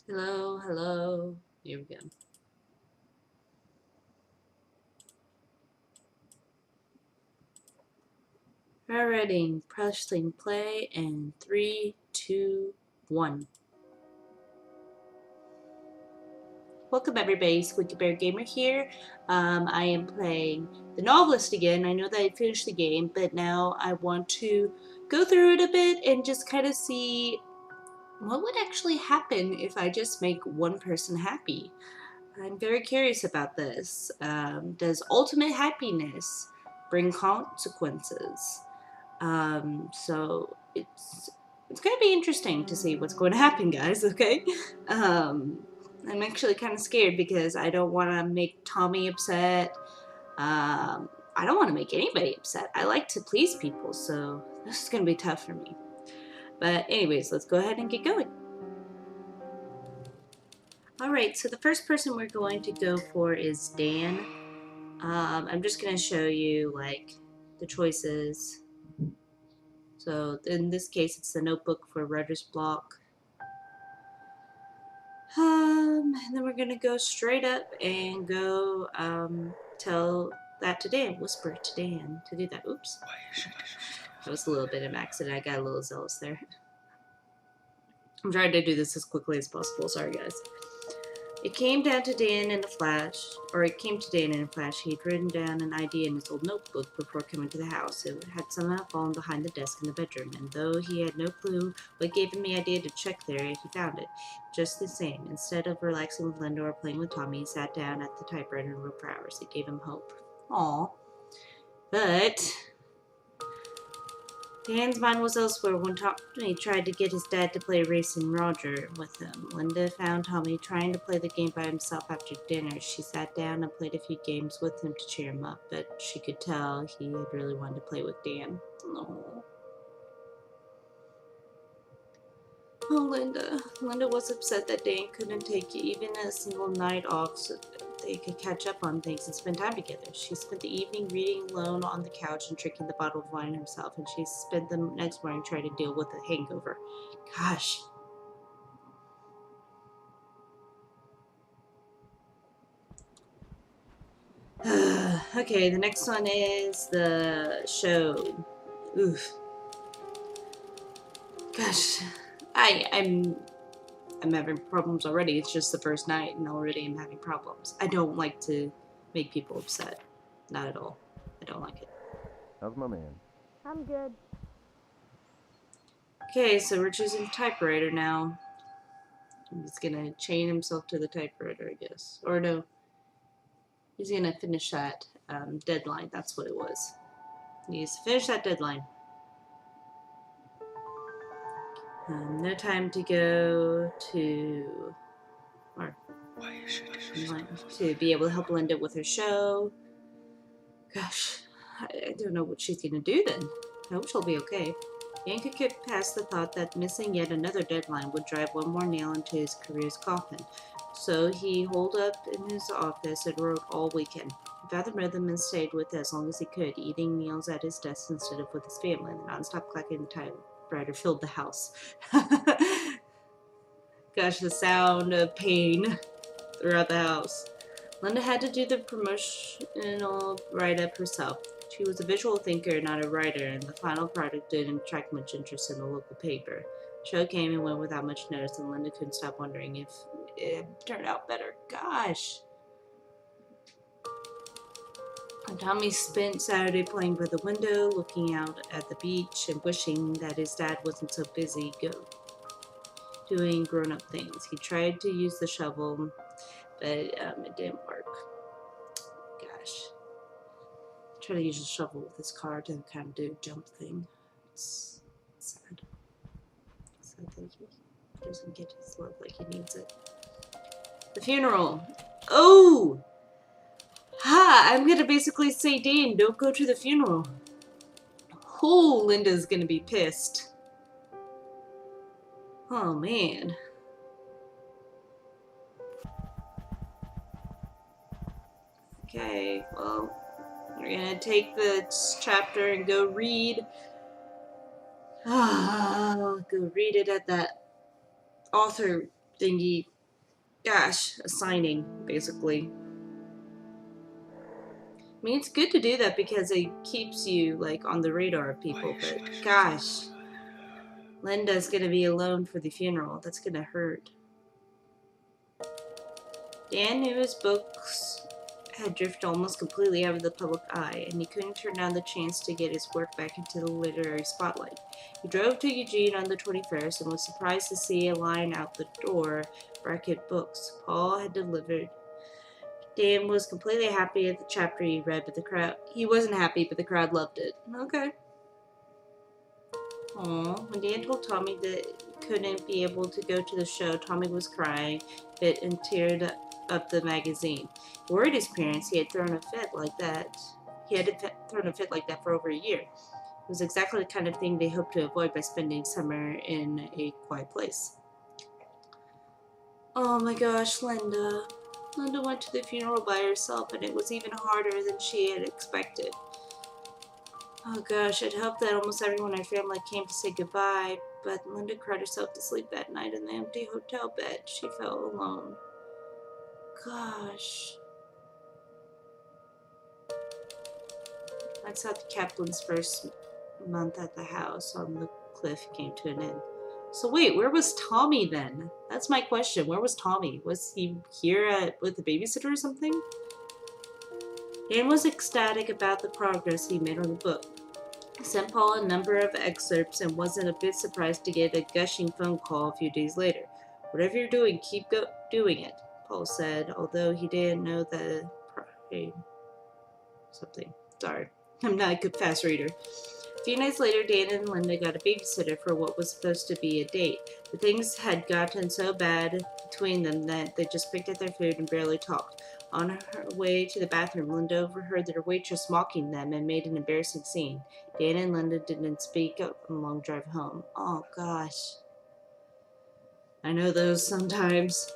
Hello, hello. Here we go. Alrighty, pressing play in 3, 2, 1. Welcome everybody, Squeaky Bear Gamer here. I am playing the Novelist again. I know that I finished the game, but now I want to go through it a bit and just kind of see what would actually happen if I just make one person happy. I'm very curious about this. Does ultimate happiness bring consequences? So it's gonna be interesting to see what's going to happen, guys. Okay. I'm actually kind of scared because I don't want to make Tommy upset. I don't want to make anybody upset. I like to please people, so this is gonna be tough for me. But anyways, let's go ahead and get going. Alright, so the first person we're going to go for is Dan. I'm just going to show you, like, the choices. So, in this case, it's the notebook for writer's block. And then we're going to go straight up and go tell that to Dan. Whisper to Dan to do that. Oops. That was a little bit of an accident. I got a little zealous there. I'm trying to do this as quickly as possible. Sorry, guys. It came to Dan in a flash. He'd written down an idea in his old notebook before coming to the house. It had somehow fallen behind the desk in the bedroom, and though he had no clue what gave him the idea to check there, he found it. Just the same, instead of relaxing with Linda or playing with Tommy, he sat down at the typewriter and wrote for hours. It gave him hope. Aw. But Dan's mind was elsewhere when Tommy tried to get his dad to play Racing Roger with him. Linda found Tommy trying to play the game by himself after dinner. She sat down and played a few games with him to cheer him up, but she could tell he had really wanted to play with Dan. Oh. Oh, Linda. Linda was upset that Dan couldn't take even a single night off so they could catch up on things and spend time together. She spent the evening reading alone on the couch and drinking the bottle of wine herself, and she spent the next morning trying to deal with a hangover. Gosh. Okay, the next one is the show. Oof. Gosh. I'm having problems already. It's just the first night and already I'm having problems. I don't like to make people upset. Not at all. I don't like it. How's my man? I'm good. Okay, so we're choosing typewriter now. He's gonna chain himself to the typewriter, I guess. Or no. He's gonna finish that deadline. That's what it was. He needs to finish that deadline. No time to go to... Or... to be able to help Linda with her show. Gosh, I don't know what she's gonna do then. I hope she'll be okay. Dan could get past the thought that missing yet another deadline would drive one more nail into his career's coffin. So he holed up in his office and wrote all weekend. He found the rhythm and stayed with it as long as he could, eating meals at his desk instead of with his family. The non-stop clacking the typewriter filled the house. Gosh, the sound of pain throughout the house. Linda had to do the promotional write-up herself. She was a visual thinker, not a writer, and the final product didn't attract much interest in the local paper. The show came and went without much notice, and Linda couldn't stop wondering if it turned out better. Gosh. And Tommy spent Saturday playing by the window, looking out at the beach, and wishing that his dad wasn't so busy doing grown-up things. He tried to use the shovel, but it didn't work. Gosh. Try to use a shovel with his car to kind of do a jump thing. It's sad. Sad that he doesn't get his love like he needs it. The funeral. Oh! Ha! I'm gonna basically say, Dan, don't go to the funeral. Oh, Linda's gonna be pissed. Oh, man. Okay, well, we're gonna take the chapter and go read. Go read it at that author thingy Gosh, a signing, basically. I mean, it's good to do that because it keeps you, like, on the radar of people, but gosh, Linda's gonna be alone for the funeral. That's gonna hurt. Dan knew his books had drifted almost completely out of the public eye, and he couldn't turn down the chance to get his work back into the literary spotlight. He drove to Eugene on the 21st and was surprised to see a line out the door, bracket books. Paul had delivered. Dan was completely happy at the chapter he read, but he wasn't happy, but the crowd loved it. Okay. Aw, when Dan told Tommy that he couldn't be able to go to the show, Tommy was crying, bit and teared up the magazine. He worried his parents. He had thrown a fit like that. He had thrown a fit like that for over a year. It was exactly the kind of thing they hoped to avoid by spending summer in a quiet place. Oh my gosh, Linda. Linda went to the funeral by herself, and it was even harder than she had expected. Oh gosh, I'd hoped that almost everyone in her family came to say goodbye, but Linda cried herself to sleep that night in the empty hotel bed. She felt alone. Gosh. That's how the Kaplan's first month at the house on the cliff came to an end. So wait, where was Tommy then? That's my question. Where was Tommy? Was he here with the babysitter or something? Dan was ecstatic about the progress he made on the book. He sent Paul a number of excerpts and wasn't a bit surprised to get a gushing phone call a few days later. Whatever you're doing, keep doing it, Paul said, although he didn't know the something. Sorry, I'm not a good fast reader. A few nights later, Dan and Linda got a babysitter for what was supposed to be a date, but things had gotten so bad between them that they just picked at their food and barely talked. On her way to the bathroom, Linda overheard their waitress mocking them and made an embarrassing scene. Dan and Linda didn't speak on the long drive home. Oh, gosh. I know those sometimes.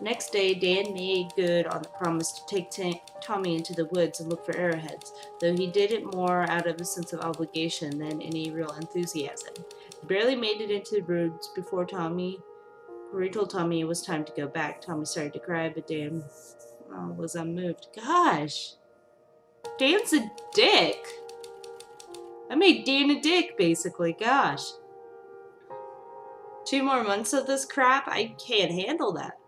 Next day, Dan made good on the promise to take Tommy into the woods and look for arrowheads, though he did it more out of a sense of obligation than any real enthusiasm. He barely made it into the woods before he told Tommy it was time to go back. Tommy started to cry, but Dan was unmoved. Gosh, Dan's a dick. I made Dan a dick, basically. Gosh. 2 more months of this crap? I can't handle that.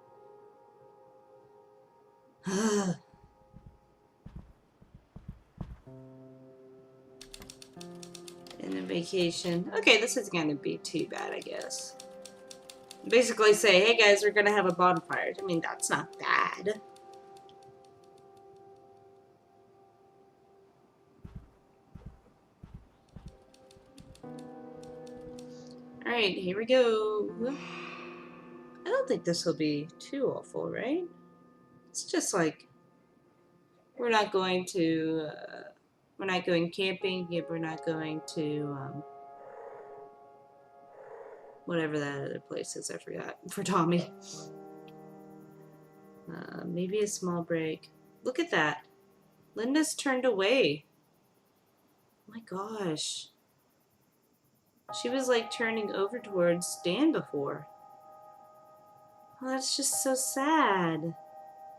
In a vacation. Okay, this isn't going to be too bad, I guess. Basically say, hey guys, we're going to have a bonfire. I mean, that's not bad. Alright, here we go. I don't think this will be too awful, right? It's just like, we're not going camping, we're not going to, whatever that other place is, I forgot, for Tommy. Maybe a small break. Look at that. Linda's turned away. Oh my gosh. She was like turning over towards Dan before. Oh, that's just so sad.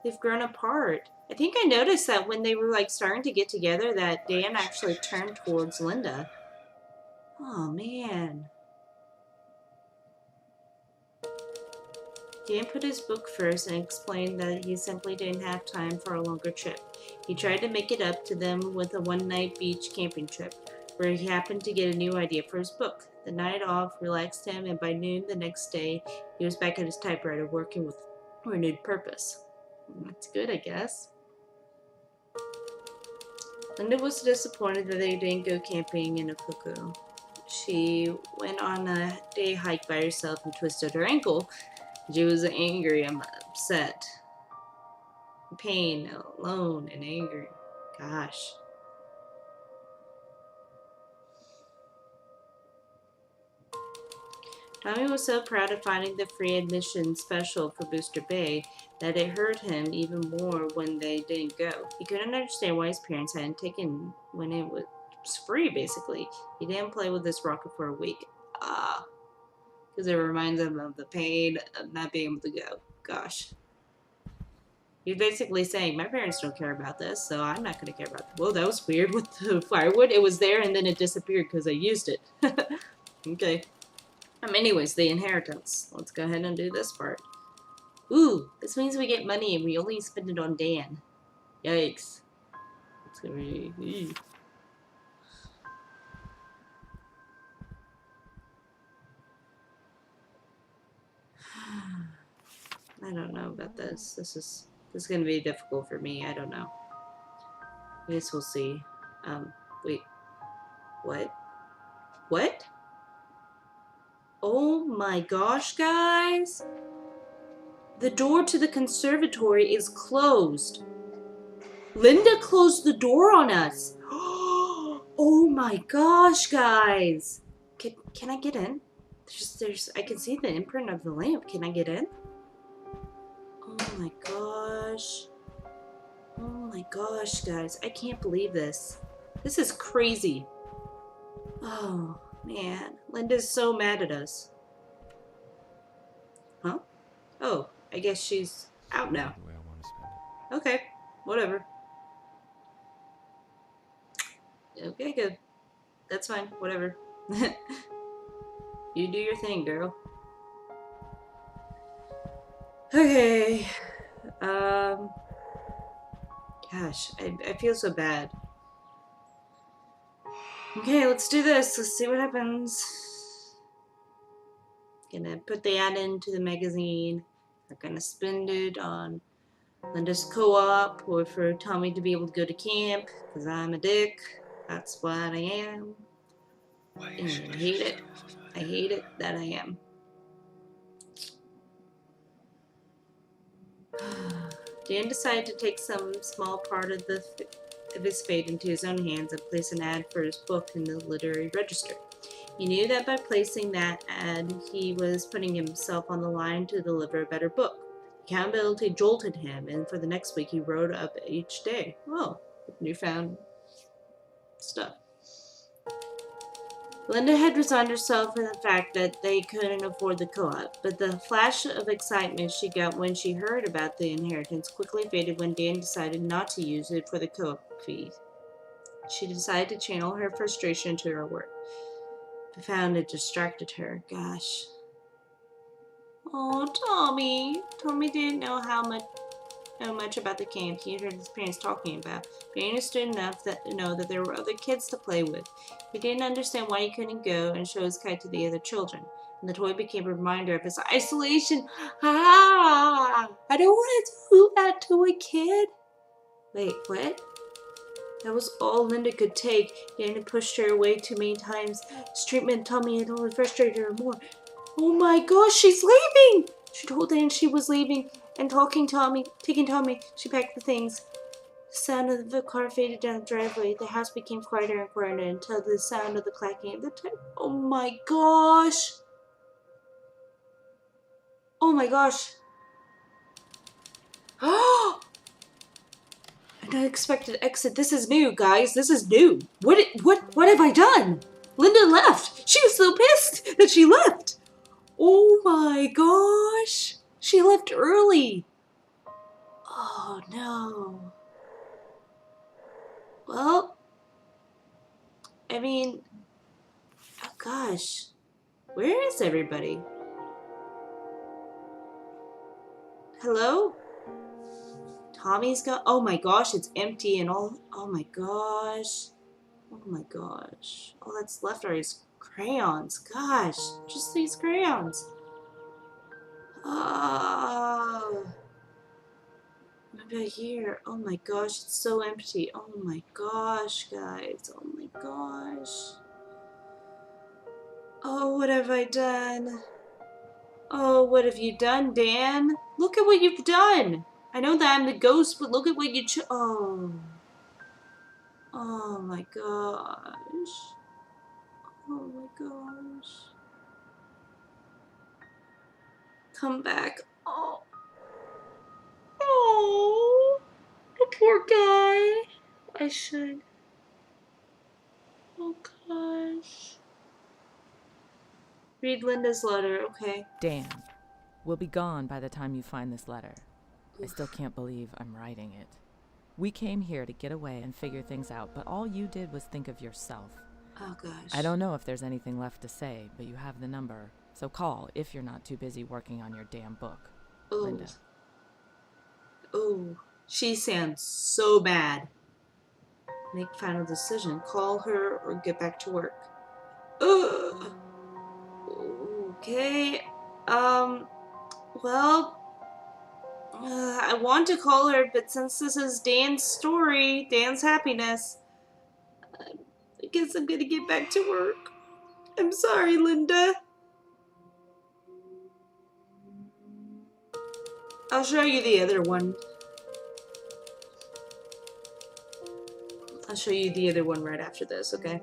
They've grown apart. I think I noticed that when they were like starting to get together that Dan actually turned towards Linda. Oh man. Dan put his book first and explained that he simply didn't have time for a longer trip. He tried to make it up to them with a one-night beach camping trip, where he happened to get a new idea for his book. The night off relaxed him, and by noon the next day, he was back at his typewriter working with renewed purpose. That's good, I guess. Linda was disappointed that they didn't go camping in Okuku. She went on a day hike by herself and twisted her ankle. She was angry and upset. Pain, alone, and angry. Gosh. Tommy was so proud of finding the free admission special for Booster Bay that it hurt him even more when they didn't go. He couldn't understand why his parents hadn't taken when it was free, basically. He didn't play with this rocket for a week. Because it reminds him of the pain of not being able to go. Gosh. He's basically saying, my parents don't care about this, so I'm not going to care about it. Whoa, that was weird with the firewood. It was there and then it disappeared because I used it. Okay. Anyways, the inheritance. Let's go ahead and do this part. Ooh, this means we get money and we only spend it on Dan. Yikes. It's gonna be... I don't know about this. This is gonna be difficult for me. I don't know. I guess we'll see. Wait. What? What? Oh my gosh, guys! The door to the conservatory is closed. Linda closed the door on us. Oh my gosh, guys! Can I get in? I can see the imprint of the lamp. Can I get in? Oh my gosh. Oh my gosh, guys. I can't believe this. This is crazy. Oh, man. Linda's so mad at us. Huh? Oh, I guess she's out now. Okay, whatever. Okay, good. That's fine, whatever. You do your thing, girl. Okay. Gosh, I feel so bad. Okay, let's do this. Let's see what happens. Gonna put the ad into the magazine. We're gonna spend it on Linda's co-op or for Tommy to be able to go to camp, because I'm a dick. That's what I am. And I hate it. I hate it that I am. Dan decided to take some small part of his fate into his own hands and place an ad for his book in the literary register. He knew that by placing that ad, he was putting himself on the line to deliver a better book. Accountability jolted him, and for the next week he wrote up each day. Oh, newfound stuff. Linda had resigned herself to the fact that they couldn't afford the co-op, but the flash of excitement she got when she heard about the inheritance quickly faded when Dan decided not to use it for the co-op fee. She decided to channel her frustration to her work, but found it distracted her. Gosh. Oh, Tommy. Tommy didn't know much about the camp he heard his parents talking about, but he understood enough to know that there were other kids to play with. He didn't understand why he couldn't go and show his kite to the other children, and the toy became a reminder of his isolation. I don't want to do that to a kid. Wait, what? That was all Linda could take. Dan pushed her away too many times. His treatment Tommy had only frustrated her more. Oh my gosh, she's leaving! She told Dan she was leaving and taking Tommy. She packed the things. The sound of the car faded down the driveway. The house became quieter and quieter until the sound of the clacking of the tire. Oh my gosh! Oh my gosh! Oh! An unexpected exit. This is new, guys. This is new. What have I done? Linda left. She was so pissed that she left. Oh my gosh! She left early! Oh no. Well, I mean, oh gosh. Where is everybody? Hello? Tommy's gone. Oh my gosh, it's empty and all. Oh my gosh. Oh my gosh. All that's left are his crayons. Gosh, just these crayons. Oh. What about here? Oh my gosh, it's so empty. Oh my gosh, guys. Oh my gosh. Oh, what have I done? Oh, what have you done, Dan? Look at what you've done. I know that I'm the ghost, but look at what you oh. Oh my gosh. Oh my gosh. Come back. Oh. Oh. The poor guy. I should. Oh gosh. Read Linda's letter, okay. Dan, we'll be gone by the time you find this letter. I still can't believe I'm writing it. We came here to get away and figure things out, but all you did was think of yourself. Oh gosh. I don't know if there's anything left to say, but you have the number, so call if you're not too busy working on your damn book. Oh. Linda. Oh. She sounds so bad. Make final decision. Call her or get back to work. Ugh. Okay. Well, I want to call her, but since this is Dan's story, Dan's happiness, I guess I'm gonna get back to work. I'm sorry, Linda. I'll show you the other one. I'll show you the other one right after this, okay?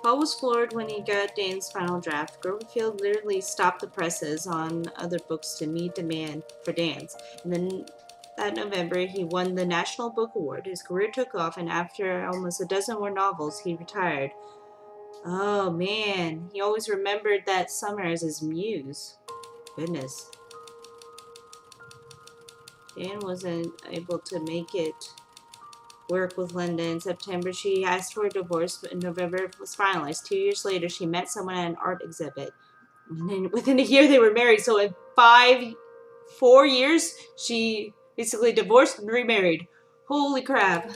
Paul was floored when he got Dane's final draft. Groverfield literally stopped the presses on other books to meet demand for Dan's. And then that November, he won the National Book Award. His career took off, and after almost a dozen more novels, he retired. Oh man, he always remembered that summer as his muse. Goodness. Dan wasn't able to make it work with Linda. In September, she asked for a divorce, but in November it was finalized. 2 years later, she met someone at an art exhibit. And then within a year, they were married. So in 4 years, she basically divorced and remarried. Holy crap.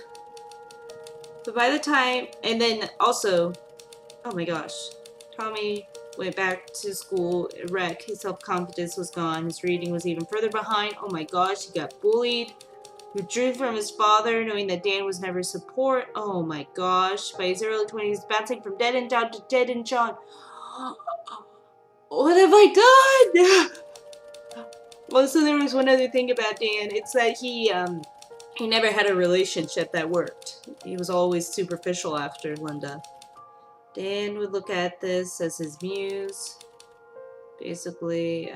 But by the time, and then also, oh my gosh, Tommy went back to school, a wreck. His self-confidence was gone. His reading was even further behind. Oh my gosh, he got bullied. Withdrew from his father, knowing that Dan was never support. Oh my gosh. By his early 20s, bouncing from dead end John to dead end John. What have I done? Well, so there was one other thing about Dan. It's that he never had a relationship that worked. He was always superficial after Linda. Dan would look at this as his muse. Basically,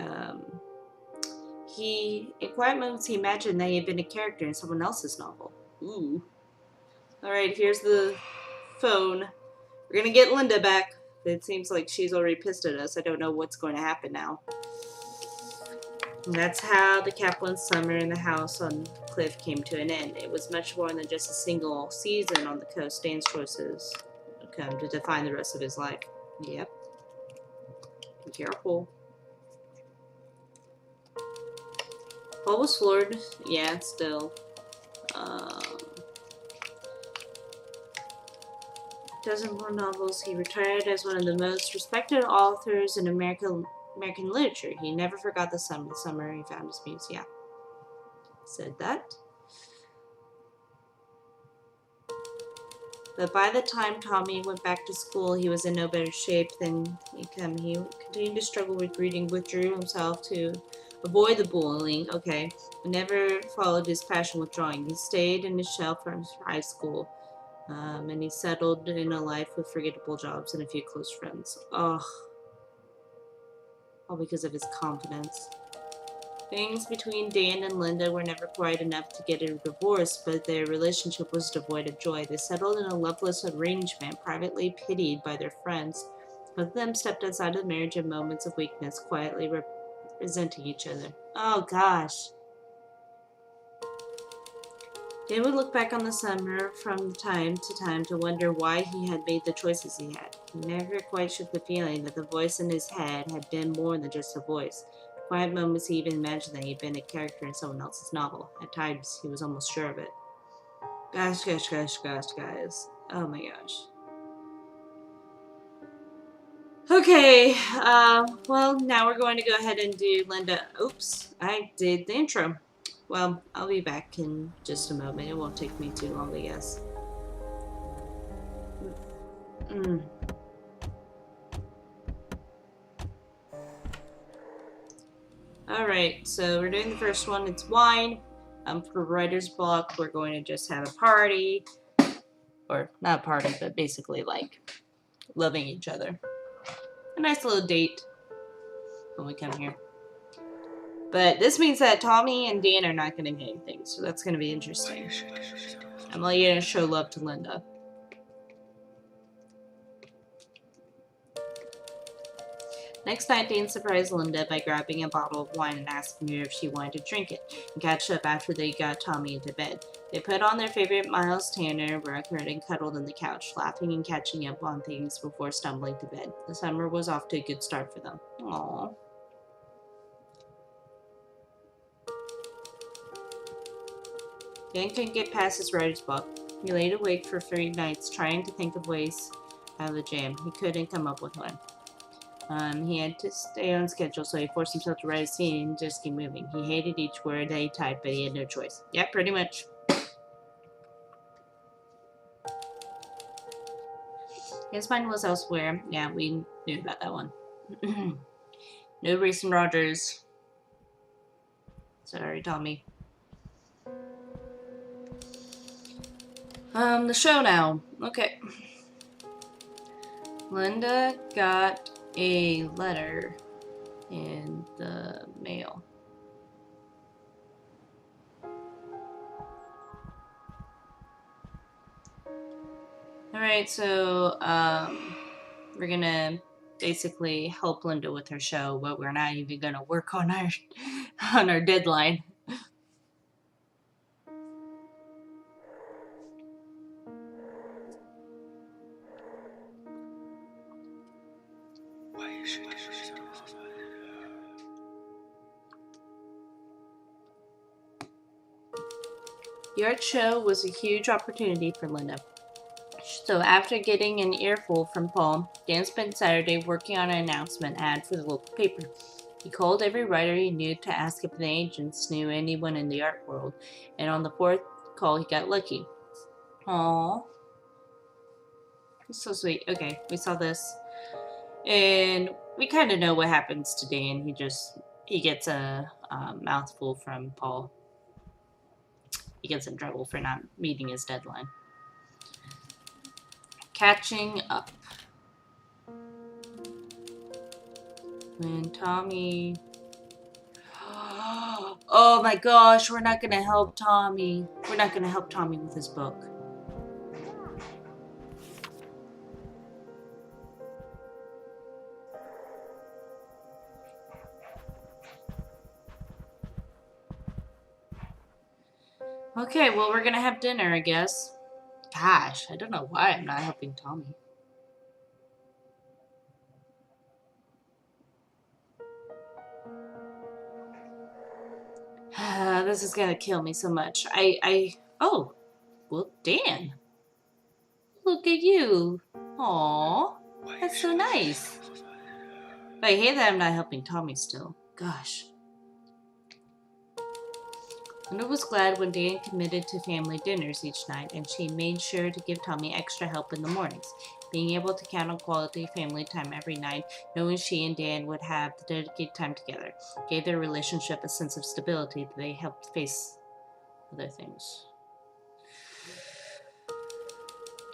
in quiet moments, he imagined that he had been a character in someone else's novel. Ooh. Alright, here's the phone. We're gonna get Linda back. It seems like she's already pissed at us. I don't know what's going to happen now. And that's how the Kaplan's summer in the house on Cliff came to an end. It was much more than just a single season on the coast. Dan's choices would come to define the rest of his life. Yep. Be careful. Paul was floored. Yeah, still. Dozen more novels. He retired as one of the most respected authors in American literature. He never forgot the summer he found his muse. Yeah. Said that. But by the time Tommy went back to school, he was in no better shape than he continued to struggle with reading, withdrew himself to avoid the bullying. Okay. He never followed his passion with drawing. He stayed in his shell from high school. And he settled in a life with forgettable jobs and a few close friends. Ugh. All because of his confidence. Things between Dan and Linda were never quite enough to get a divorce, but their relationship was devoid of joy. They settled in a loveless arrangement, privately pitied by their friends. Both of them stepped outside of the marriage in moments of weakness, quietly resenting each other. Oh gosh. Dan would look back on the summer from time to time to wonder why he had made the choices he had. He never quite shook the feeling that the voice in his head had been more than just a voice. In quiet moments, he even imagined that he had been a character in someone else's novel. At times, he was almost sure of it. Gosh, guys. Oh my gosh. Okay, well, now we're going to go ahead and do Linda. Oops, I did the intro. Well, I'll be back in just a moment. It won't take me too long, I guess. Alright, so we're doing the first one. It's wine. For writer's block, we're going to just have a party. Or, not a party, but basically, like, loving each other. A nice little date when we come here. But this means that Tommy and Dan are not going to get anything, so that's going to be interesting. I'm only going to show love to Linda. Next night, Dan surprised Linda by grabbing a bottle of wine and asking her if she wanted to drink it, and catch up after they got Tommy into bed. They put on their favorite Miles Tanner record and cuddled on the couch, laughing and catching up on things before stumbling to bed. The summer was off to a good start for them. Aww. Dan couldn't get past his writer's block. He laid awake for 3 nights trying to think of ways out of the jam. He couldn't come up with one. He had to stay on schedule, so he forced himself to write a scene and just keep moving. He hated each word that he typed, but he had no choice. Yeah, pretty much. His mind was elsewhere. Yeah, we knew about that one. No Reese and Rogers. Sorry, Tommy. The show now. Okay. Linda got a letter in the mail. Alright, so, we're gonna basically help Linda with her show, but we're not even gonna work on our deadline. The art show was a huge opportunity for Linda. So after getting an earful from Paul, Dan spent Saturday working on an announcement ad for the local paper. He called every writer he knew to ask if the agents knew anyone in the art world, and on the 4th call he got lucky. Aww. So sweet. Okay, we saw this. And we kind of know what happens to Dan. He gets a mouthful from Paul. He gets in trouble for not meeting his deadline. Catching up. When Tommy... Oh my gosh, we're not gonna help Tommy. We're not gonna help Tommy with his book. Okay, well, we're gonna have dinner, I guess. Gosh, I don't know why I'm not helping Tommy. This is gonna kill me so much. Oh, well, Dan. Look at you. Aw, that's so nice. But I hate that I'm not helping Tommy still. Gosh. Linda was glad when Dan committed to family dinners each night, and she made sure to give Tommy extra help in the mornings. Being able to count on quality family time every night, knowing she and Dan would have the dedicated time together, gave their relationship a sense of stability that they helped face other things.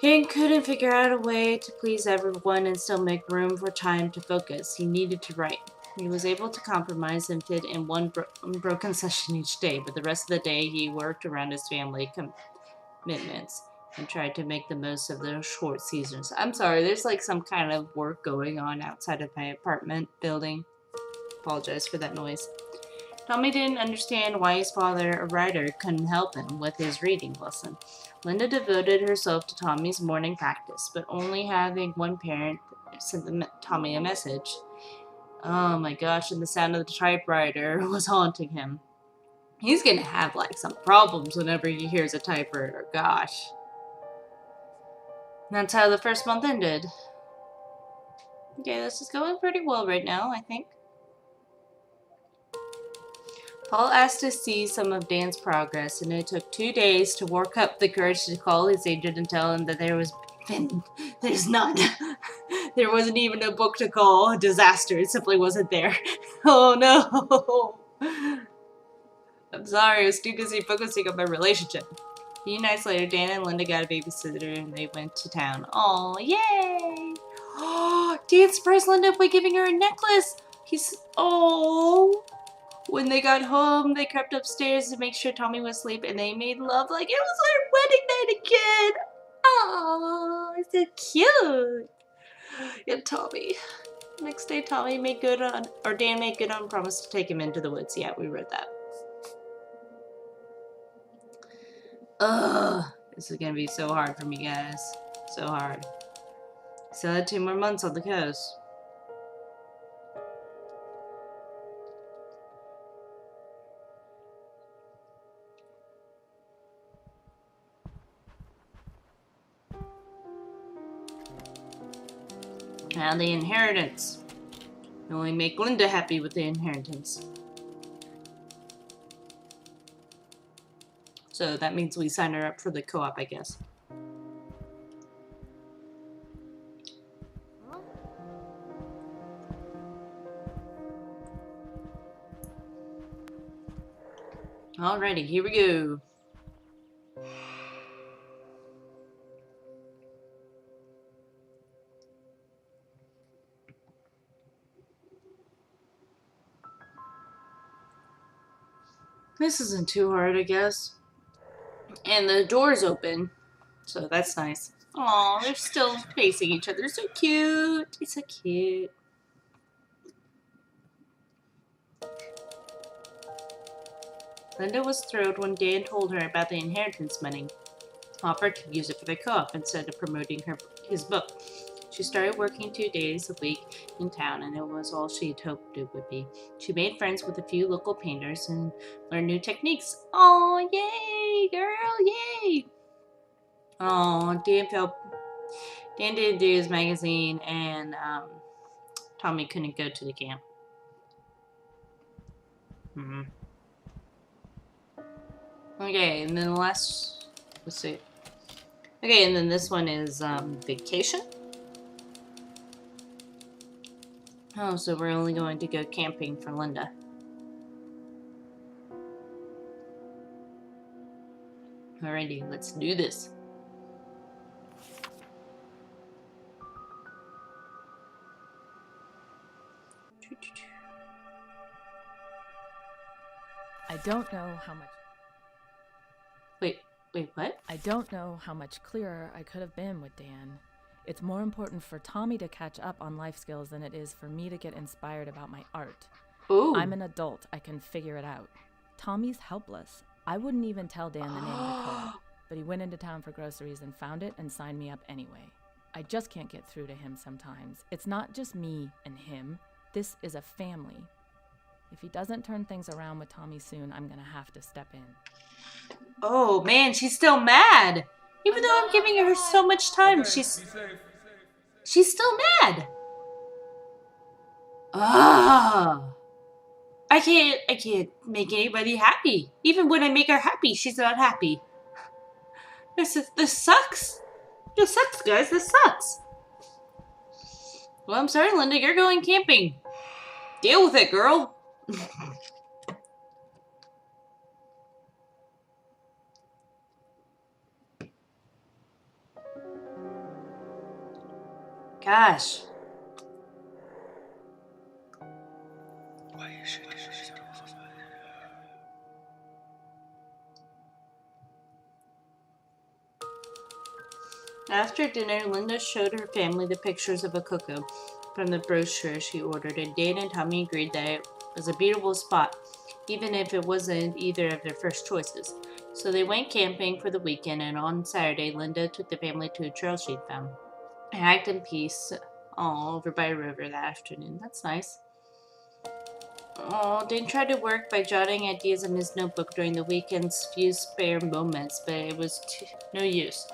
Dan couldn't figure out a way to please everyone and still make room for time to focus. He needed to write. He was able to compromise and fit in one broken session each day, but the rest of the day he worked around his family commitments and tried to make the most of those short seasons. I'm sorry, there's like some kind of work going on outside of my apartment building. Apologize for that noise. Tommy didn't understand why his father, a writer, couldn't help him with his reading lesson. Linda devoted herself to Tommy's morning practice, but only having one parent sent Tommy a message. Oh my gosh, and the sound of the typewriter was haunting him. He's gonna have like some problems whenever he hears a typewriter, gosh. And that's how the first month ended. Okay, this is going pretty well right now, I think. Paul asked to see some of Dan's progress, and it took 2 days to work up the courage to call his agent and tell him that there's none. There wasn't even a book to call a disaster. It simply wasn't there. Oh no. I'm sorry, I was too busy focusing on my relationship. A few nights later, Dan and Linda got a babysitter and they went to town. Oh, yay! Oh, Dan surprised Linda by giving her a necklace. Oh. When they got home, they crept upstairs to make sure Tommy was asleep, and they made love like it was their wedding night again. Oh, it's so cute. And Tommy. Next day, Dan made good on promise to take him into the woods. Yeah, we wrote that. Ugh, this is gonna be so hard for me, guys. So hard. Still had 2 more months on the coast. Now the inheritance. You only make Linda happy with the inheritance. So that means we sign her up for the co-op, I guess. Alrighty, here we go. This isn't too hard, I guess. And the door's open, so that's nice. Aw, they're still facing each other. So cute. It's so cute. Linda was thrilled when Dan told her about the inheritance money, offered to use it for the co-op instead of promoting his book. She started working 2 days a week in town, and it was all she'd hoped it would be. She made friends with a few local painters and learned new techniques. Oh, yay, girl, yay! Oh, Dan didn't do his magazine, and Tommy couldn't go to the camp. Okay, and then the last, let's see. Okay, and then this one is vacation. Oh, so we're only going to go camping for Linda. Alrighty, let's do this. I don't know how much... Wait, what? I don't know how much clearer I could have been with Dan. It's more important for Tommy to catch up on life skills than it is for me to get inspired about my art. Ooh. I'm an adult. I can figure it out. Tommy's helpless. I wouldn't even tell Dan the name of the co-op, but he went into town for groceries and found it and signed me up anyway. I just can't get through to him sometimes. It's not just me and him. This is a family. If he doesn't turn things around with Tommy soon, I'm gonna have to step in. Oh man, she's still mad. Even though I'm giving her so much time, okay, she's still mad. Ah, I can't make anybody happy. Even when I make her happy, she's not happy. This sucks. This sucks, guys. This sucks. Well, I'm sorry, Linda. You're going camping. Deal with it, girl. Gosh. After dinner, Linda showed her family the pictures of a cuckoo from the brochure she ordered, and Dan and Tommy agreed that it was a beautiful spot, even if it wasn't either of their first choices. So they went camping for the weekend, and on Saturday, Linda took the family to a trail she'd found. I hiked in peace all over by a river that afternoon. That's nice. Oh, Dan tried to work by jotting ideas in his notebook during the weekend's few spare moments, but it was no use.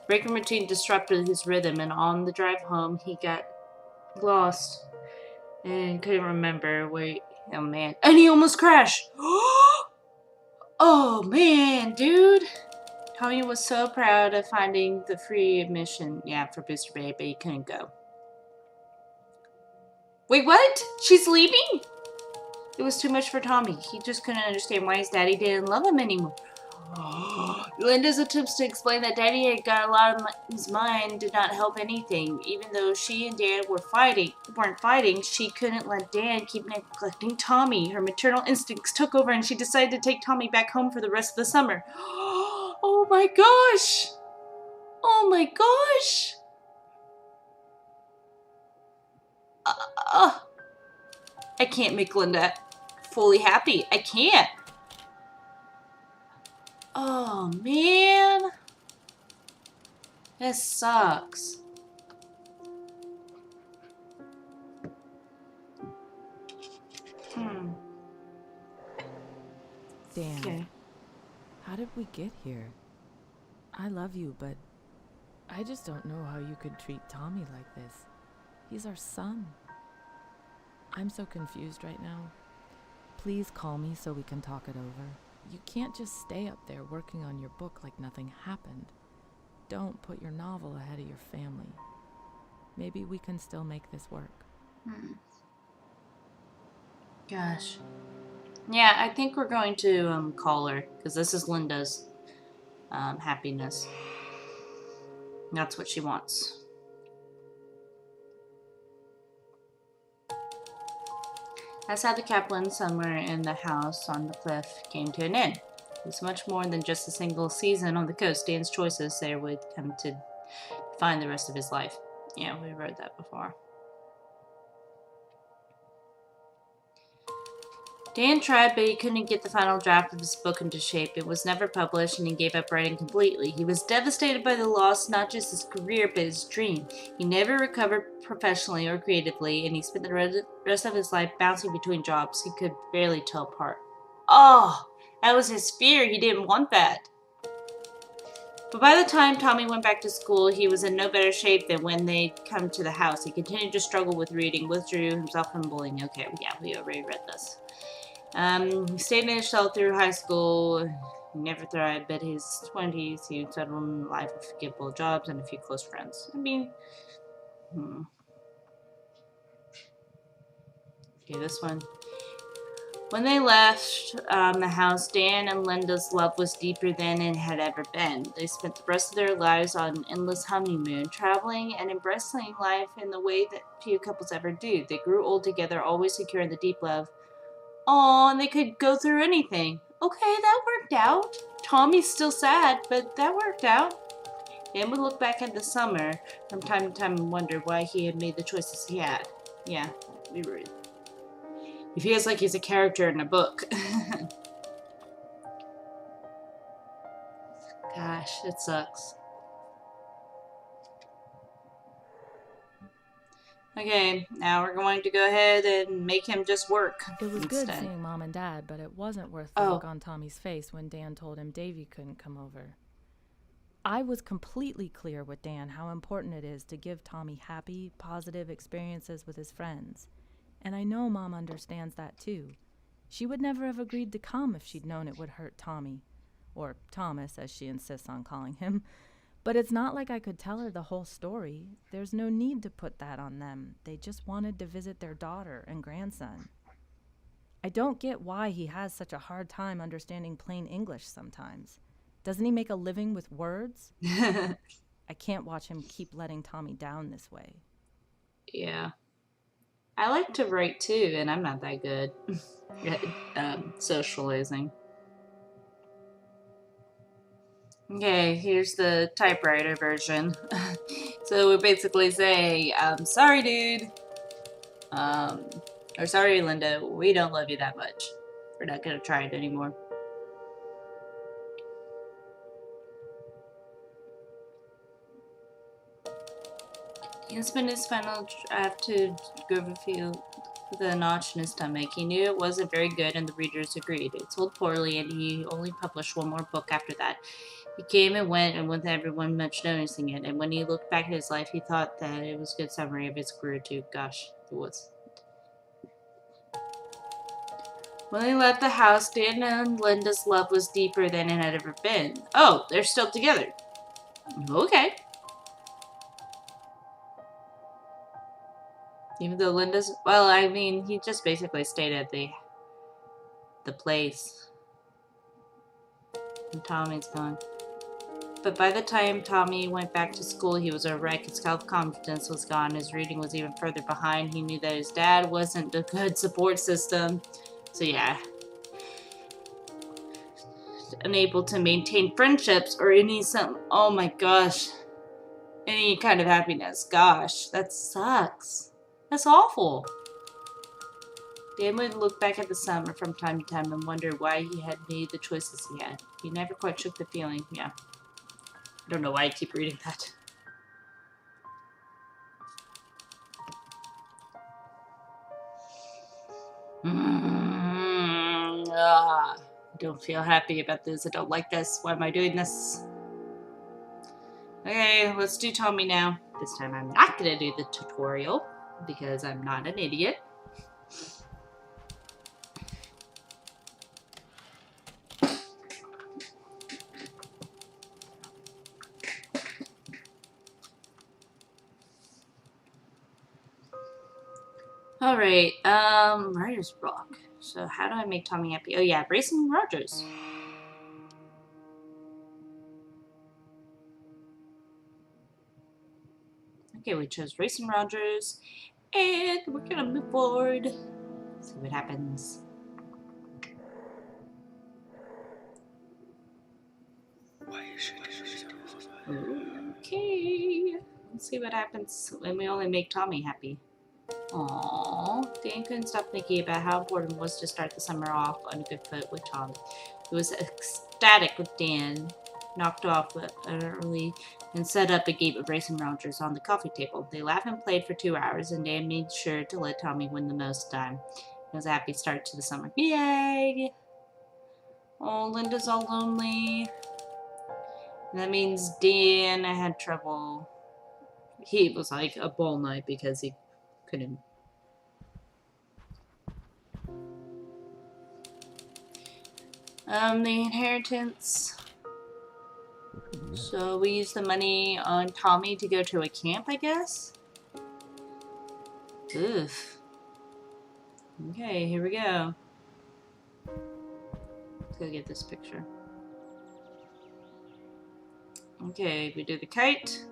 Breaking routine disrupted his rhythm, and on the drive home, he got lost and couldn't remember where. Oh man! And he almost crashed. Oh man, dude! Tommy was so proud of finding the free admission, for Booster Bay, but he couldn't go. Wait, what? She's leaving? It was too much for Tommy. He just couldn't understand why his daddy didn't love him anymore. Linda's attempts to explain that Daddy had got a lot on his mind did not help anything. Even though she and Dan weren't fighting, she couldn't let Dan keep neglecting Tommy. Her maternal instincts took over, and she decided to take Tommy back home for the rest of the summer. Oh my gosh! Oh my gosh! I can't make Linda fully happy. I can't. Oh, man. This sucks. Dan, Okay. how did we get here? I love you, but I just don't know how you could treat Tommy like this. He's our son. I'm so confused right now. Please call me so we can talk it over. You can't just stay up there working on your book like nothing happened. Don't put your novel ahead of your family. Maybe we can still make this work. Gosh. Yeah, I think we're going to call her, because this is Linda's happiness. That's what she wants. That's how the Kaplan somewhere in the house on the cliff came to an end. It was much more than just a single season on the coast. Dan's choices there would come to define the rest of his life. Yeah, we read that before. Dan tried, but he couldn't get the final draft of his book into shape. It was never published, and he gave up writing completely. He was devastated by the loss, not just his career, but his dream. He never recovered professionally or creatively, and he spent the rest of his life bouncing between jobs he could barely tell apart. Oh, that was his fear. He didn't want that. But by the time Tommy went back to school, he was in no better shape than when they'd come to the house. He continued to struggle with reading, withdrew himself from bullying. Okay, yeah, we already read this. He stayed in his shell through high school. He never thrived, but his 20s, he settled in a life of forgivable jobs and a few close friends. I mean, Okay, this one. When they left the house, Dan and Linda's love was deeper than it had ever been. They spent the rest of their lives on an endless honeymoon, traveling and embracing life in the way that few couples ever do. They grew old together, always secure in the deep love. Oh, and they could go through anything. Okay, that worked out. Tommy's still sad, but that worked out. Dan would look back at the summer from time to time and wonder why he had made the choices he had. Yeah, we were. He feels like he's a character in a book. Gosh, it sucks. Okay, now we're going to go ahead and make him just work It was instead. good seeing Mom and Dad, but it wasn't worth the look on Tommy's face when Dan told him Davy couldn't come over. I was completely clear with Dan how important it is to give Tommy happy, positive experiences with his friends. And I know Mom understands that too. She would never have agreed to come if she'd known it would hurt Tommy. Or Thomas, as she insists on calling him. But it's not like I could tell her the whole story. There's no need to put that on them. They just wanted to visit their daughter and grandson. I don't get why he has such a hard time understanding plain English sometimes. Doesn't he make a living with words? I can't watch him keep letting Tommy down this way. Yeah. I like to write too, and I'm not that good at socializing. Okay, here's the typewriter version. So we basically say, sorry, dude. Or sorry, Linda, we don't love you that much. We're not gonna try it anymore. He spent his final draft to Groverfield with a notch in his stomach. He knew it wasn't very good, and the readers agreed. It sold poorly, and he only published one more book after that. He came and went, and with everyone much noticing it. And when he looked back at his life, he thought that it was a good summary of his career, too. Gosh, it was. When they left the house, Dan and Linda's love was deeper than it had ever been. Oh, they're still together. Okay. Even though Linda's... Well, I mean, he just basically stayed at the place. And Tommy's gone. But by the time Tommy went back to school, he was a wreck. His self-confidence was gone. His reading was even further behind. He knew that his dad wasn't a good support system. So yeah. Unable to maintain friendships or oh my gosh. Any kind of happiness. Gosh, that sucks. That's awful. Dan would look back at the summer from time to time and wonder why he had made the choices he had. He never quite shook the feeling. Yeah. I don't know why I keep reading that. I don't feel happy about this. I don't like this. Why am I doing this? Okay, let's do Tommy now. This time I'm not going to do the tutorial because I'm not an idiot. Alright, writer's block. So how do I make Tommy happy? Oh yeah, Racing Rogers. Okay, we chose Racing Rogers. And we're gonna move forward. See what happens. Okay. Let's see what happens when we only make Tommy happy. Aww. Dan couldn't stop thinking about how important it was to start the summer off on a good foot with Tom. He was ecstatic with Dan knocked off early and set up a game of Racing Rogers on the coffee table. They laughed and played for 2 hours, and Dan made sure to let Tommy win the most time. It was a happy start to the summer. Yay! Oh, Linda's all lonely. And that means Dan had trouble. He was like a ball night because he couldn't. The inheritance. So we use the money on Tommy to go to a camp, I guess? Oof. Okay, here we go. Let's go get this picture. Okay, we do the kite.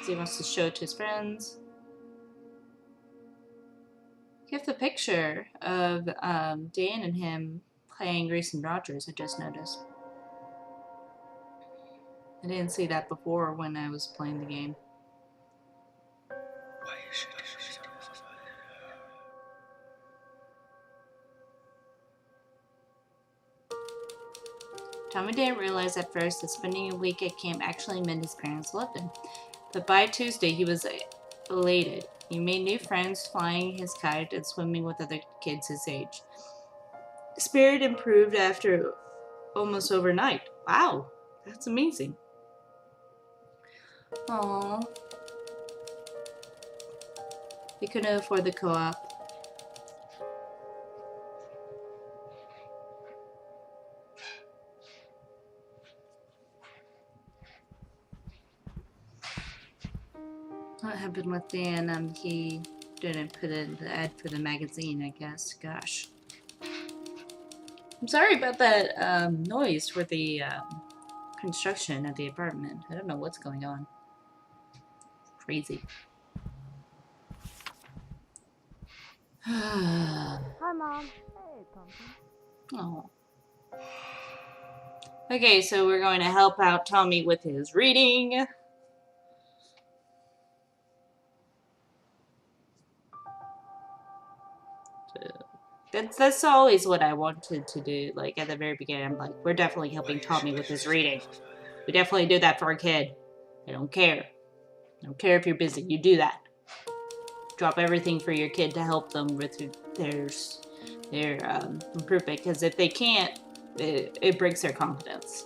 So he wants to show it to his friends. We have the picture of Dan and him playing Racing Rogers, I just noticed. I didn't see that before when I was playing the game. Tommy didn't realize at first that spending a week at camp actually meant his parents loved him. But by Tuesday, he was elated. He made new friends flying his kite and swimming with other kids his age. Spirit improved after almost overnight. Wow, that's amazing. Aww. They couldn't afford the co-op. What happened with Dan? He didn't put in the ad for the magazine, I guess. Gosh. I'm sorry about that noise for the construction of the apartment. I don't know what's going on. Crazy. Hi, Mom. Hey, Pumpkin. Oh. Okay, so we're going to help out Tommy with his reading. That's always what I wanted to do. Like at the very beginning, I'm like, we're definitely helping Tommy with his reading. We definitely do that for a kid. I don't care. I don't care if you're busy. You do that. Drop everything for your kid to help them with their improvement. Because if they can't, it breaks their confidence.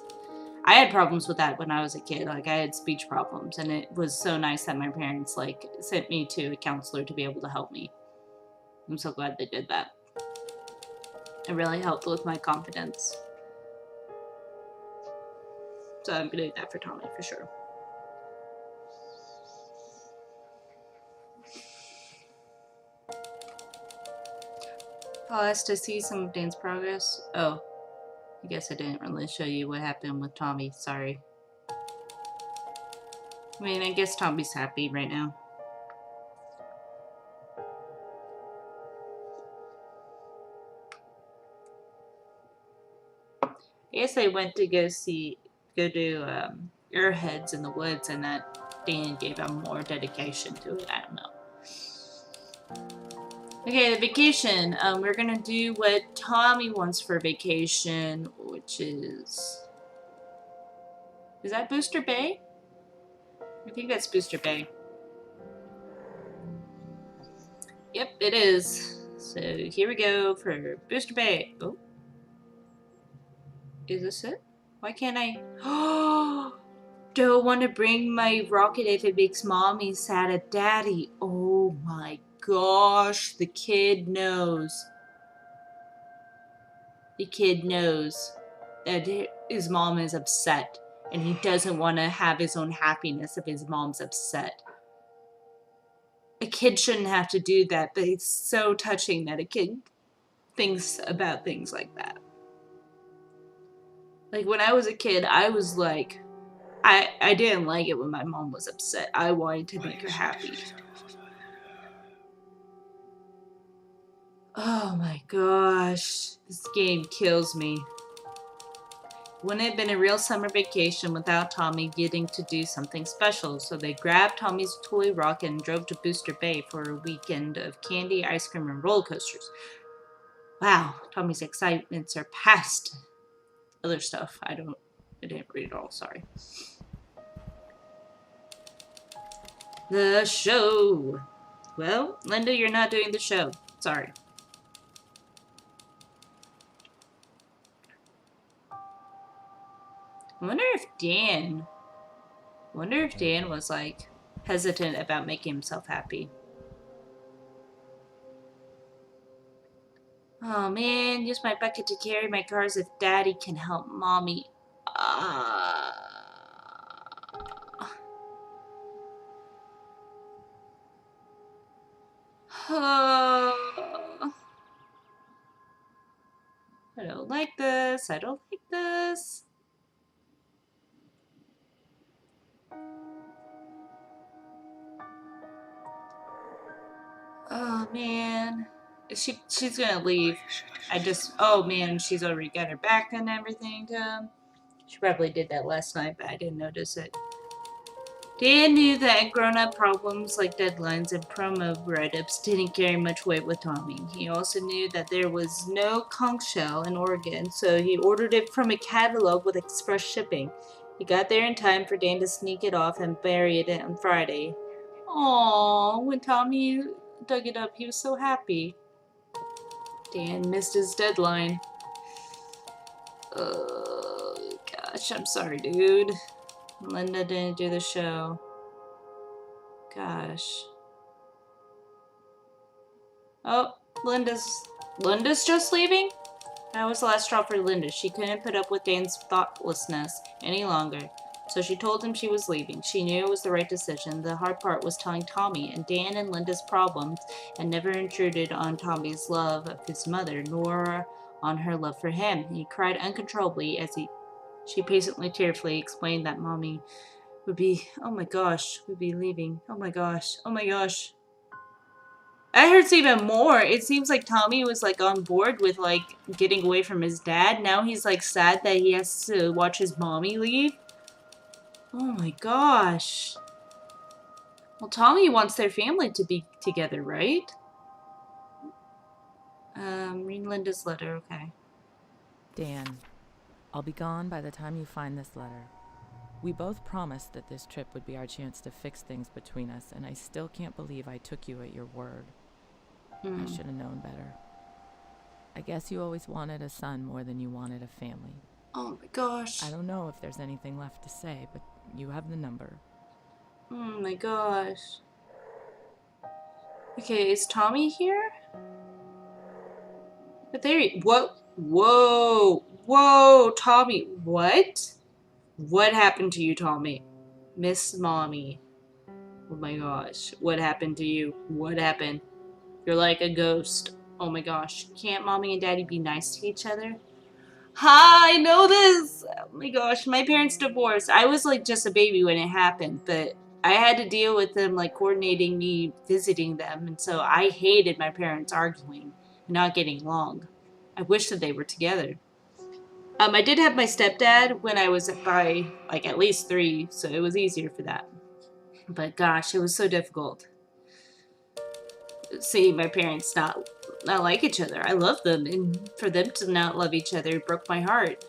I had problems with that when I was a kid. Like I had speech problems, and it was so nice that my parents like sent me to a counselor to be able to help me. I'm so glad they did that. It really helped with my confidence. So I'm gonna do that for Tommy for sure. Pause to see some of Dan's progress. Oh, I guess I didn't really show you what happened with Tommy. Sorry. I mean, I guess Tommy's happy right now. I guess I went to go do Airheads in the woods, and that Dan gave him more dedication to it. I don't know. Okay, the vacation. We're gonna do what Tommy wants for vacation, which is... Is that Booster Bay? I think that's Booster Bay. Yep, it is. So here we go for Booster Bay. Oh. Is this it? Why can't I? Oh! Don't want to bring my rocket if it makes mommy sad at daddy. Oh my gosh, the kid knows. The kid knows that his mom is upset and he doesn't want to have his own happiness if his mom's upset. A kid shouldn't have to do that, but it's so touching that a kid thinks about things like that. Like when I was a kid, I was like, I didn't like it when my mom was upset. I wanted to make her happy. Oh my gosh, this game kills me. Wouldn't have been a real summer vacation without Tommy getting to do something special, so they grabbed Tommy's toy rocket and drove to Booster Bay for a weekend of candy, ice cream, and roller coasters. Wow, Tommy's excitement surpassed other stuff. I didn't read it all, sorry. The show. Well, Linda, you're not doing the show. Sorry. I wonder if Dan was like hesitant about making himself happy. Oh man, use my bucket to carry my cars if daddy can help mommy. I don't like this. I don't like this. Oh man. She's gonna leave. Oh man, she's already got her back and everything done. She probably did that last night, but I didn't notice it. Dan knew that grown-up problems like deadlines and promo write-ups didn't carry much weight with Tommy. He also knew that there was no conch shell in Oregon, so he ordered it from a catalog with express shipping. He got there in time for Dan to sneak it off and bury it on Friday. Aww, when Tommy dug it up, he was so happy. Dan missed his deadline. Oh, gosh, I'm sorry, dude. Linda didn't do the show. Gosh. Oh, Linda's just leaving? That was the last straw for Linda. She couldn't put up with Dan's thoughtlessness any longer. So she told him she was leaving. She knew it was the right decision. The hard part was telling Tommy, and Dan and Linda's problems had never intruded on Tommy's love of his mother, nor on her love for him. He cried uncontrollably as she patiently, tearfully explained that Mommy would be leaving. Oh my gosh. That hurts even more. It seems like Tommy was like on board with like getting away from his dad. Now he's like sad that he has to watch his mommy leave. Oh my gosh. Well, Tommy wants their family to be together, right? Read Linda's letter, okay. Dan, I'll be gone by the time you find this letter. We both promised that this trip would be our chance to fix things between us, and I still can't believe I took you at your word. I should have known better. I guess you always wanted a son more than you wanted a family. Oh my gosh. I don't know if there's anything left to say, but you have the number. Oh my gosh. Okay, is Tommy here? But there he... Whoa, Tommy. What? What happened to you, Tommy? Miss Mommy. Oh my gosh. What happened to you? What happened? You're like a ghost. Oh my gosh. Can't Mommy and Daddy be nice to each other? Ha! I know this! Oh my gosh. My parents divorced. I was like just a baby when it happened, but I had to deal with them like coordinating me visiting them, and so I hated my parents arguing and not getting along. I wish that they were together. I did have my stepdad when I was by like at least 3, so it was easier for that. But gosh, it was so difficult. seeing my parents not like each other. I love them, and for them to not love each other broke my heart.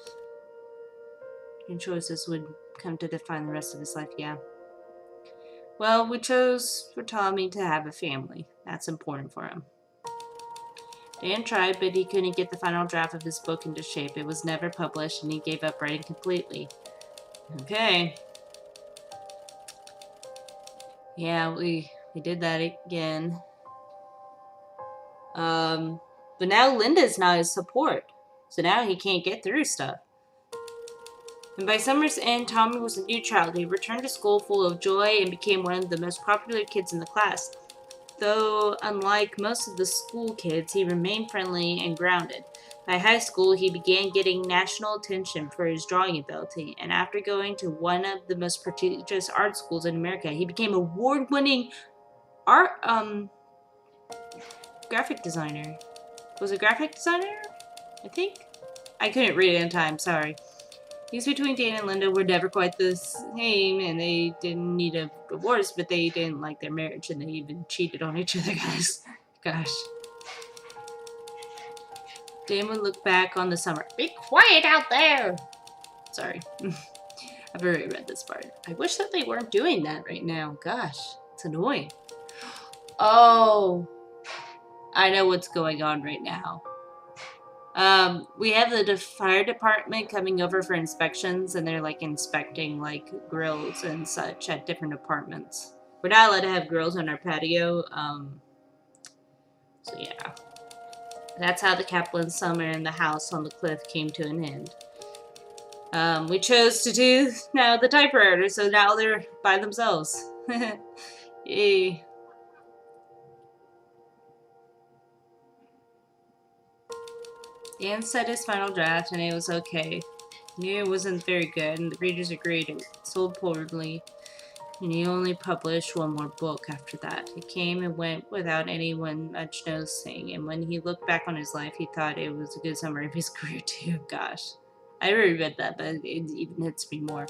And choices would come to define the rest of his life, yeah. Well, we chose for Tommy to have a family. That's important for him. Dan tried, but he couldn't get the final draft of his book into shape. It was never published, and he gave up writing completely. Okay. Yeah, we did that again. But now Linda's not his support. So now he can't get through stuff. And by summer's end, Tommy was a new child. He returned to school full of joy and became one of the most popular kids in the class. Though, unlike most of the school kids, he remained friendly and grounded. By high school, he began getting national attention for his drawing ability, and after going to one of the most prestigious art schools in America, he became award-winning graphic designer. Was it graphic designer? I think? I couldn't read it in time, sorry. Things between Dan and Linda were never quite the same, and they didn't need a divorce, but they didn't like their marriage, and they even cheated on each other, guys. Gosh. Dan would look back on the summer. Be quiet out there! Sorry. I've already read this part. I wish that they weren't doing that right now. Gosh, it's annoying. Oh, I know what's going on right now. We have the fire department coming over for inspections, and they're like inspecting like grills and such at different apartments. We're not allowed to have grills on our patio, so yeah. That's how the Kaplan's summer in the house on the cliff came to an end. We chose to do now the typewriter, so now they're by themselves. Yay. Dan said his final draft, and it was okay. He knew it wasn't very good, and the readers agreed it sold poorly, and he only published one more book after that. It came and went without anyone much noticing, and when he looked back on his life, he thought it was a good summary of his career too. Gosh. I already read that, but it even hits me more.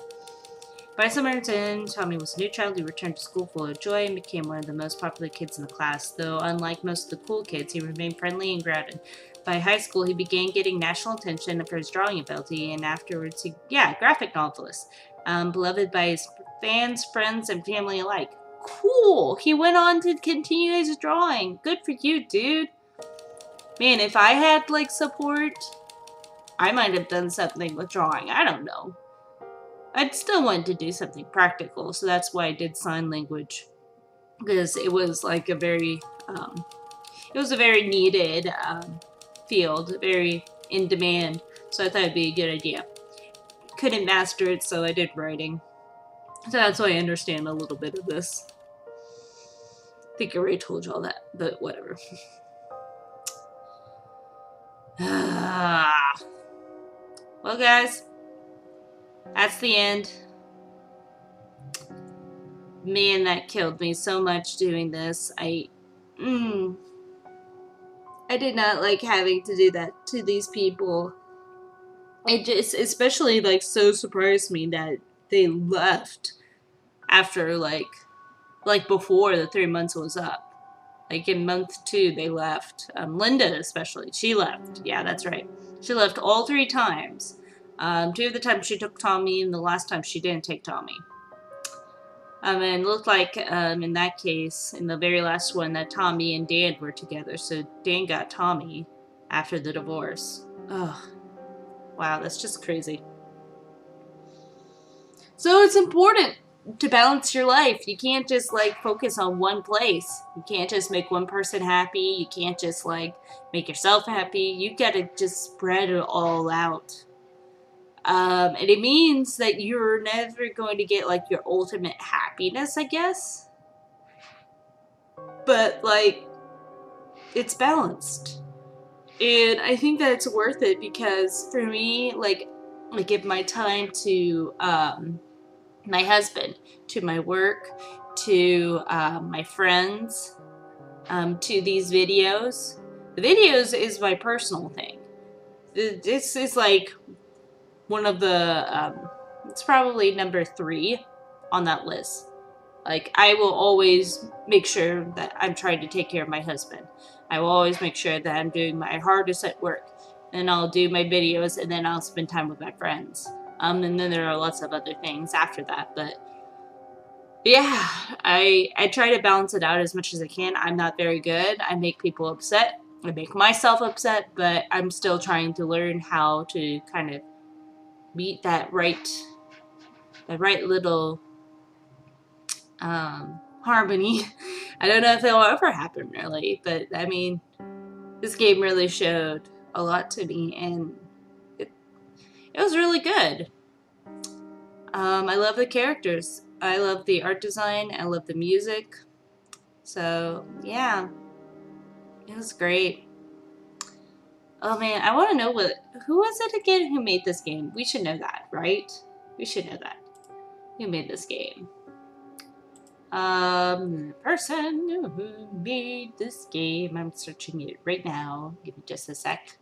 By summer's end, Tommy was a new child who returned to school full of joy and became one of the most popular kids in the class. Though, unlike most of the cool kids, he remained friendly and grounded. By high school, he began getting national attention for his drawing ability, and afterwards, graphic novelist. Beloved by his fans, friends, and family alike. Cool! He went on to continue his drawing. Good for you, dude. Man, if I had, like, support, I might have done something with drawing. I don't know. I'd still want to do something practical, so that's why I did sign language. Because it was, like, a very needed, field, very in demand, so I thought it'd be a good idea. Couldn't master it, so I did writing. So that's why I understand a little bit of this. I think I already told you all that, but whatever. Well, guys, that's the end. Man, that killed me so much doing this. I did not like having to do that to these people. It just, especially, like, so surprised me that they left after, like before the 3 months was up. Like, in month 2, they left. Linda, especially. She left. Yeah, that's right. She left all 3 times. 2 of the times she took Tommy, and the last time she didn't take Tommy. And it looked like, in that case, in the very last one, that Tommy and Dan were together. So Dan got Tommy after the divorce. Ugh. Wow, that's just crazy. So it's important to balance your life. You can't just, like, focus on one place. You can't just make one person happy. You can't just, like, make yourself happy. You gotta just spread it all out. And it means that you're never going to get, like, your ultimate happiness, I guess. But, like, it's balanced. And I think that it's worth it because for me, like, I give my time to my husband, to my work, to my friends, to these videos. The videos is my personal thing. This is like one of the, it's probably number 3 on that list. Like, I will always make sure that I'm trying to take care of my husband. I will always make sure that I'm doing my hardest at work. Then I'll do my videos, and then I'll spend time with my friends. And then there are lots of other things after that, but yeah, I try to balance it out as much as I can. I'm not very good. I make people upset. I make myself upset, but I'm still trying to learn how to kind of meet that right little harmony. I don't know if it'll ever happen really, but I mean, this game really showed a lot to me, and it was really good. I love the characters. I love the art design. I love the music. So yeah, it was great. Oh man, I want to know who was it again who made this game? We should know that, right? We should know that. Who made this game? The person who made this game. I'm searching it right now. Give me just a sec.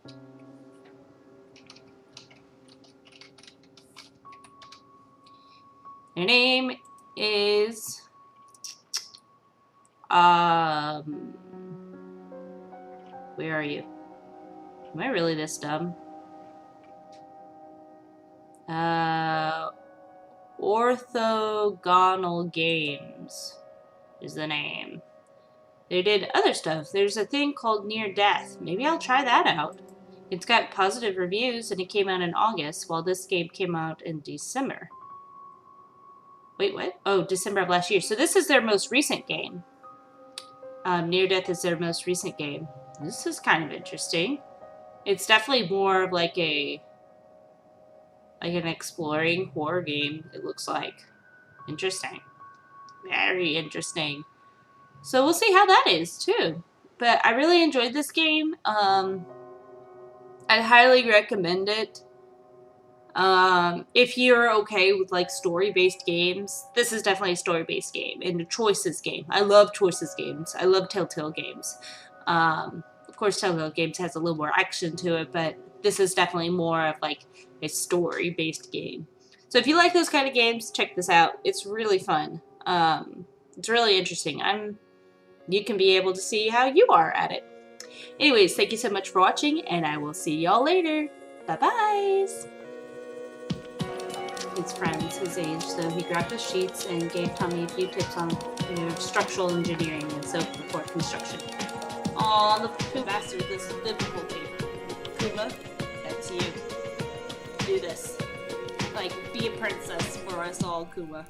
Their name is where are you? Am I really this dumb? Orthogonal Games is the name. They did other stuff. There's a thing called Near Death. Maybe I'll try that out. It's got positive reviews, and it came out in August, while this game came out in December. Wait, what? Oh, December of last year. So this is their most recent game. Near Death is their most recent game. This is kind of interesting. It's definitely more of like an exploring horror game, it looks like. Interesting. Very interesting. So we'll see how that is, too. But I really enjoyed this game. I highly recommend it. If you're okay with like story-based games, this is definitely a story-based game and a choices game. I love choices games. I love Telltale games. Of course, Telltale games has a little more action to it, but this is definitely more of like a story-based game. So if you like those kind of games, check this out. It's really fun. It's really interesting. You can be able to see how you are at it. Anyways, thank you so much for watching, and I will see y'all later. Bye-bye! His friends his age, so he grabbed the sheets and gave Tommy a few tips on structural engineering and so forth construction. Aw, the poor bastard, this is difficulty. Kuma, that's you. Do this. Like, be a princess for us all, Kuma.